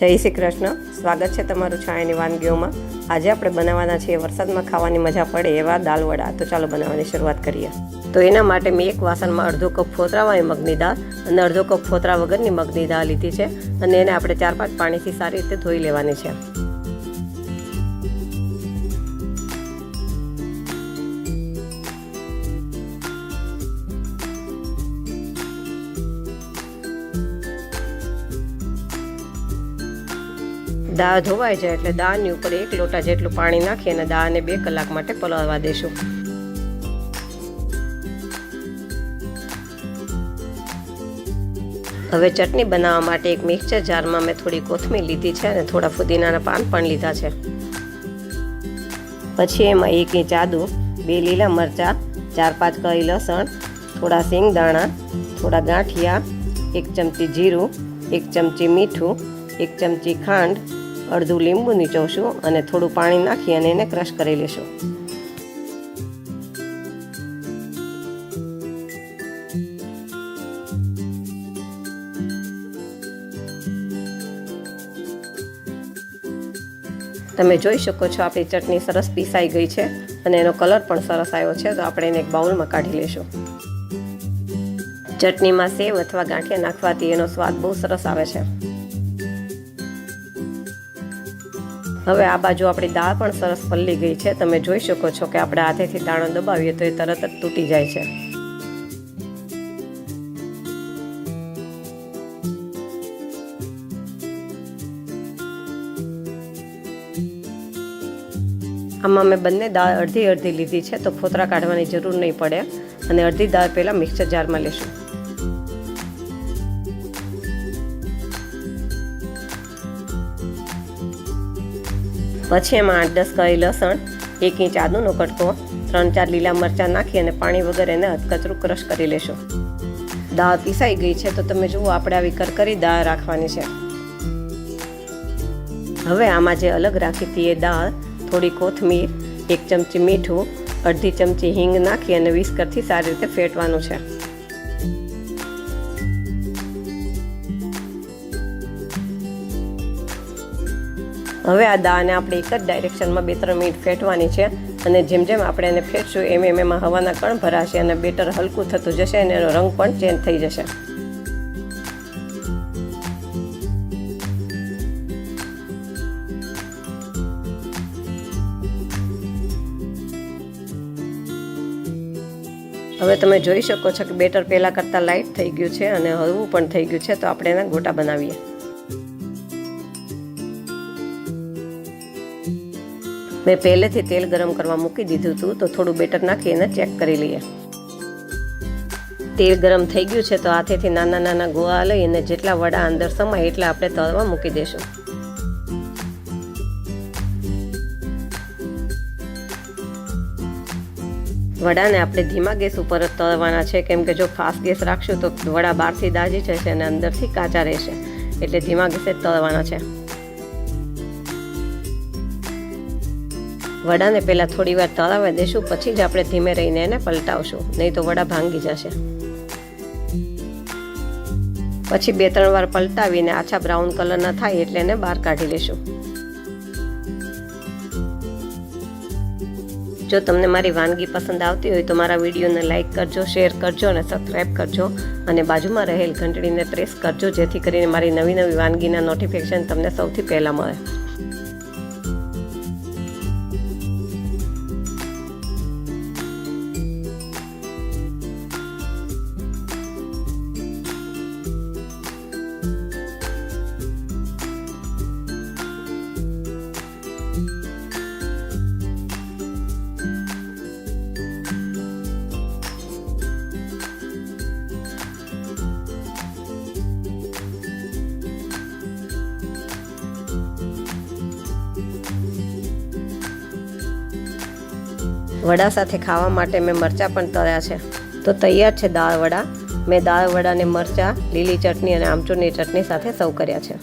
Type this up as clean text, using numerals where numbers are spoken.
જય શ્રી કૃષ્ણ। સ્વાગત છે તમારું છાયાની વાનગીઓમાં। આજે આપણે બનાવવાના છીએ વરસાદમાં ખાવાની મજા પડે એવા દાળ વડા। તો ચાલો બનાવવાની શરૂઆત કરીએ। તો એના માટે મેં એક વાસણમાં અડધો કપ ફોતરાવાળી મગની દાળ અને અડધો કપ ફોતરા વગરની મગની દાળ લીધી છે અને એને આપણે 4-5 પાણીથી સારી રીતે ધોઈ લેવાની છે। દાળ ધોવાઈ જાય એટલે દાળની ઉપર 1 લોટા જેટલું પાણી નાખી અને દાળને 2 કલાક માટે પલળવા દેશું। હવે ચટણી બનાવવા માટે એક મિક્સર જારમાં મેં થોડી કોથમીર લીધી છે અને થોડા ફુદીનાના પાન પણ લીધા છે। પછી એમાં 1 ઇંચ આદુ, 2 લીલા મરચાં, 4-5 કળી લસણ, થોડા સિંગદાણા, થોડા ગાંઠિયા, 1 ચમચી જીરું, 1 ચમચી મીઠું, 1 ચમચી ખાંડ, અડધું લીંબુ નીચોવશું અને થોડું પાણી નાખી અને એને ક્રશ કરી લેશું। તમે જોઈ શકો છો આપણી ચટણી સરસ પીસાઈ ગઈ છે અને એનો કલર પણ સરસ આવ્યો છે। તો આપણે એને એક બાઉલમાં કાઢી લેશું। ચટણીમાં સેવ અથવા ગાંઠિયા નાખવાથી એનો સ્વાદ બહુ સરસ આવે છે। હવે આ બાજુ આપણી દાળ પણ સરસ પલળી ગઈ છે। તમે જોઈ શકો છો કે આપણે હાથેથી દાણો દબાવીએ તો એ તરત જ તૂટી જાય છે। આમાં મેં બંને દાળ અડધી લીધી છે તો ફોતરા કાઢવાની જરૂર નહીં પડે અને અડધી દાળ પહેલાં મિક્સર જારમાં લેશું। પછી એમાં 8-10 કળી લસણ, 1 ઇંચ આદુનો કટકો, 3-4 લીલા મરચાં નાખી અને પાણી વગર એને અધકચરું ક્રશ કરી લેશું। દાળ પીસાઈ ગઈ છે તો તમે જુઓ આપણે આવી કરકરી દાળ રાખવાની છે। હવે આમાં જે અલગ રાખી હતી એ દાળ, થોડી કોથમીર, 1 ચમચી મીઠું, અડધી ચમચી હિંગ નાખી અને વિસ્કરથી સારી રીતે ફેટવાનું છે। હવે આ દાળને આપણે એક જ ડાયરેક્શનમાં 2-3 મિનિટ ફેટવાની છે અને જેમ જેમ આપણે એને ફેટશું એમ એમાં હવાના કણ ભરાશે અને બેટર હલકું થતું જશે અને એનો રંગ પણ ચેન્જ થઈ જશે। હવે તમે જોઈ શકો છો કે બેટર પહેલાં કરતાં લાઇટ થઈ ગયું છે અને હળવું પણ થઈ ગયું છે। તો આપણે એના ગોટા બનાવીએ। મેં પહેલેથી તેલ ગરમ કરવા મૂકી દીધું હતું તો થોડું બેટર નાખી એને ચેક કરી લઈએ। તેલ ગરમ થઈ ગયું છે તો હાથેથી નાના નાના ગોળા લઈ અને જેટલા વડા અંદર સમાય એટલા આપણે તળવા મૂકી દઈશું। વડાને આપણે ધીમા ગેસ ઉપર જ તળવાના છે કેમ કે જો ફાસ્ટ ગેસ રાખશું તો વડા બહારથી દાજી જશે અને અંદરથી કાચા રહેશે, એટલે ધીમા ગેસે જ તળવાના છે। વડાને પહેલાં થોડી વાર તળાવવા દેશું પછી જ આપણે ધીમે રહીને એને પલટાવશું, નહીં તો વડા ભાંગી જશે। પછી 2-3 વાર પલટાવીને આછા બ્રાઉન કલરના થાય એટલે એને બહાર કાઢી લેશું। જો તમને મારી વાનગી પસંદ આવતી હોય તો મારા વિડીયોને લાઇક કરજો, શેર કરજો અને સબસ્ક્રાઈબ કરજો અને બાજુમાં રહેલ ઘંટડીને પ્રેસ કરજો જેથી કરીને મારી નવી વાનગીના નોટિફિકેશન તમને સૌથી પહેલાં મળે। વડા સાથે ખાવા માટે મેં મરચાં પણ તળ્યા છે। તો તૈયાર છે દાળ વડા। મેં દાળ વડાને મરચાં, લીલી ચટણી અને આમચૂરની ચટણી સાથે સર્વ કર્યા છે।